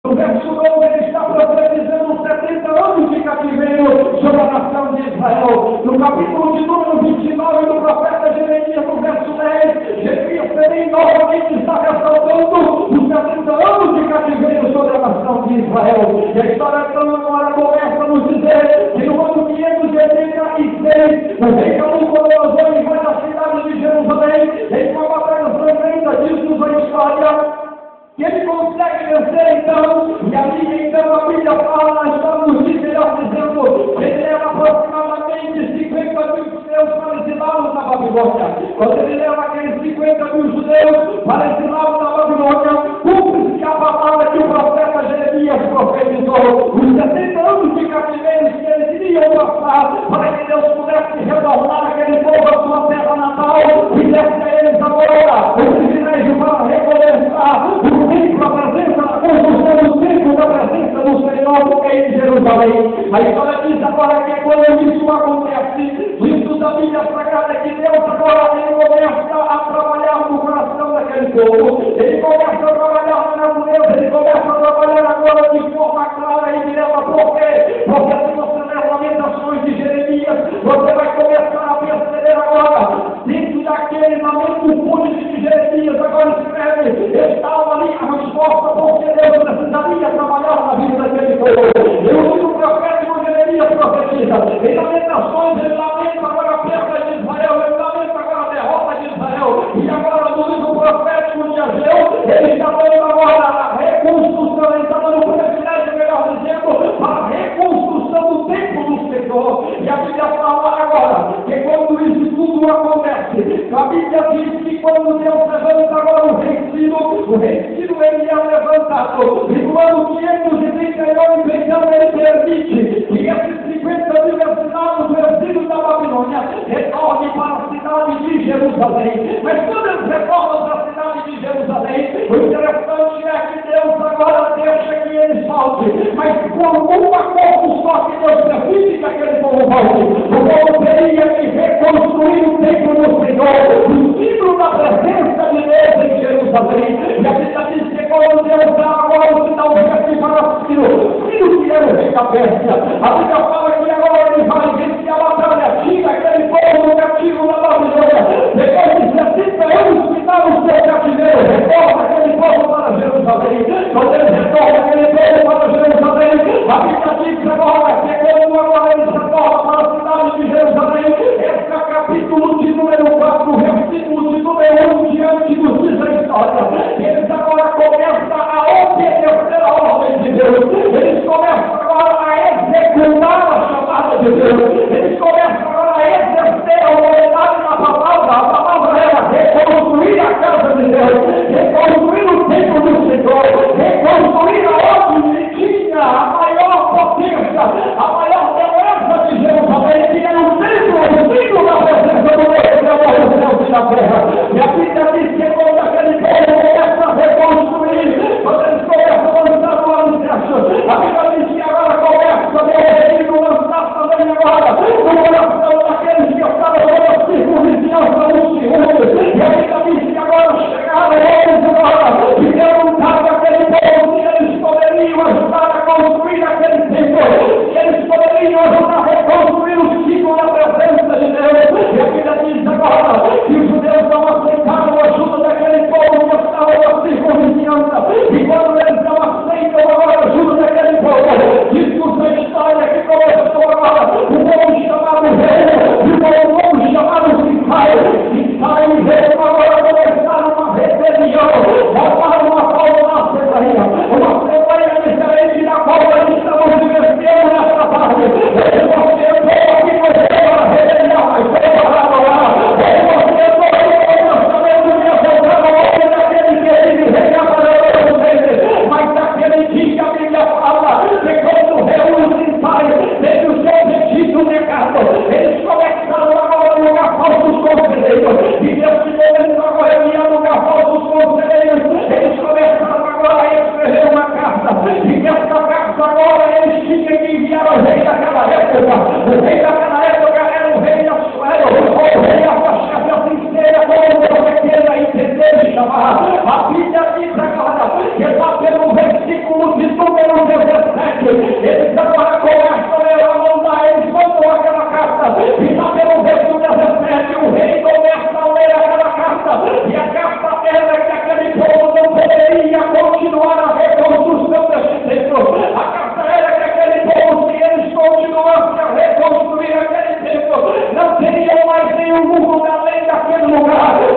No verso 9 ele está profetizando 70 anos de cativeiro sobre a nação de Israel. No capítulo de número 29 do profeta Jeremias, no verso 10, Jeremias também novamente está ressaltando os 70 anos de cativeiro sobre a nação de Israel. E a história então agora começa a nos dizer que no ano 586, o rei Nabucodonosor invade a cidade de Jerusalém em uma batalha sangrenta, diz-nos a história. E ele consegue vencer então, e ali então a Bíblia fala, nós estamos dizendo, ele leva aproximadamente 50 mil judeus para exilados na Babilônia. Quando ele leva aqueles 50 mil judeus para exilados na Babilônia, cumpre-se a palavra que o profeta Jeremias profetizou. Os 70 anos de cativeiro que eles iriam passar, para que Deus pudesse retornar aquele povo à sua terra natal, e desse a eles agora o privilégio para recomeçar o templo, a presença, a construção do templo da presença do Senhor em Jerusalém. A história diz agora que quando isso acontece, o estudo da Bíblia Sagrada é que Deus agora ele começa a trabalhar no coração daquele povo, ele começa a trabalhar na natureza, ele começa a trabalhar agora de forma clara e direta. Por quê? Porque se você ler Lamentações de Jeremias, você vai começar a perceber agora, dentro daquele lamento público de Jeremias, agora escreve, estava ali a resposta, porque Deus precisaria trabalhar na vida daquele povo. Eu digo o profeta Jeremias profetiza, em Lamentações ele lamenta agora a perda de Israel, ele lamenta agora a derrota de Israel, e agora no livro profético de Ageu, ele está dando agora a reconstrução, ele está dando o privilégio, melhor dizendo, para a reconstrução do templo do Senhor. E a Bíblia fala agora que quando isso tudo acontece, a Bíblia diz que quando Deus levanta agora o rei Ciro ele é levantado, e no ano 539, então ele permite que esses 50 mil exilados do exílio da Babilônia retornem para a cidade de Jerusalém. Mas quando eles retornam para a cidade de Jerusalém, o interessante é que Deus agora deixa que eles voltem, mas por uma coisa só que Deus permite que aquele povo volte. O povo teria que reconstruir o templo do Senhor, o símbolo da presença de Deus em Jerusalém. E a Bíblia diz que quando Deus dá agora o sinal de para Ciro que era o rei da Pérsia, a Bíblia fala que agora ele vai vencer a batalha, tira aquele povo cativo na Babilônia. Depois de 70 anos que dá o seu cativeiro, retorna aquele povo para Jerusalém. Quando ele retorna aquele povo para Jerusalém, a Bíblia diz agora que quando agora ele retorna para a cidade de Jerusalém, esse é o capítulo de número 4, versículo de número 1 diante dos diz a história. Eles agora começam a obedecer a ordem de Deus. Eles começam agora a executar a chamada de Deus. Eles começam agora a exercer a autoridade na palavra. A palavra era reconstruir a casa de Deus, reconstruir o templo do Senhor, reconstruir aonde tinha a maior potência, a maior beleza de Jerusalém, que era o templo, o símbolo da presença do Deus que amou os céus e na terra. E a Bíblia diz que quando aquele povo começa a reconstruir, quando eles começam a lançar o alicerce, a Bíblia diz que agora começa a ver o lançar também agora no coração daqueles que estavam sob a circunvizinhança do Senhor. E a Bíblia diz que agora chegaram eles agora e perguntaram àquele povo se eles poderiam ajudar a construir aquele templo, se eles poderiam ajudar a reconstruir o ciclo da presença de Deus. E a Bíblia diz agora que os judeus não aceitaram a ajuda daquele povo que estava na circunvizinhança. E quando eles não aceitam agora a ajuda daquele povo, diz-nos a história que começou agora um povo chamado Rei, e um povo chamado Sinai veio agora começar uma rebelião, voltar uma falsa assembleia, uma assembleia diferente da qual nós estamos divertindo nessa tarde. Ele você entrou aqui para rebeliar, mas foi para adorar. Ele você entrou aqui para o pensamento de apontar a ordem daquele que ele reinar para vocês. Mas naquele dia a Bíblia fala que quando reúne Sinai, teve o seu pedido negado. Eles começaram agora a lugar falsos conselheiros. E nesse momento agora ele ia lugar falsos conselheiros. Eles começaram agora a escrever uma carta. E nessa carta agora eles tinham que enviar ao rei daquela época. O rei daquela época era o rei Assuero, ou o rei Artaxerxes, assim seja como você queira entender e chamar. A Bíblia diz agora que está pelo versículo 18. capítulo 17, eles agora começam a mandar, eles mandam aquela carta, e lá pelo verso 17, o rei começa a ler aquela carta, e a carta era que aquele povo não poderia continuar a reconstrução desse templo. A carta era que aquele povo, se eles continuassem a reconstruir aquele templo, não teriam mais nenhum mundo além daquele lugar. O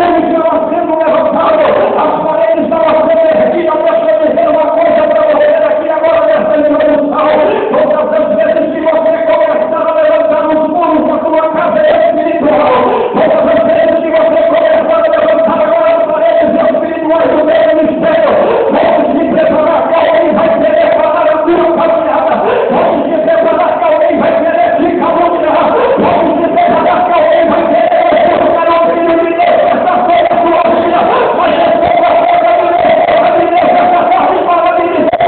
mundo estava sendo levantado, as paredes estavam sendo erguidas. Deixa eu dizer uma coisa para você aqui agora nessa introdução. Todas as vezes que você começar a levantar os muros da sua casa espiritual, todas as vezes que você começar a levantar agora as paredes espirituais do meu ministério, pode se preparar que alguém vai querer falar a tua caminhada, pode se preparar que alguém vai querer te caluniar, pode se preparar que alguém vai querer colocar o filho de Deus nessa feira da sua vida, mas eu sou uma coisa de Deus, a de Deus essa tarde para me dizer,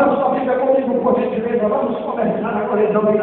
Abra sua Bíblia comigo, por gentileza. Vamos começar a coleção de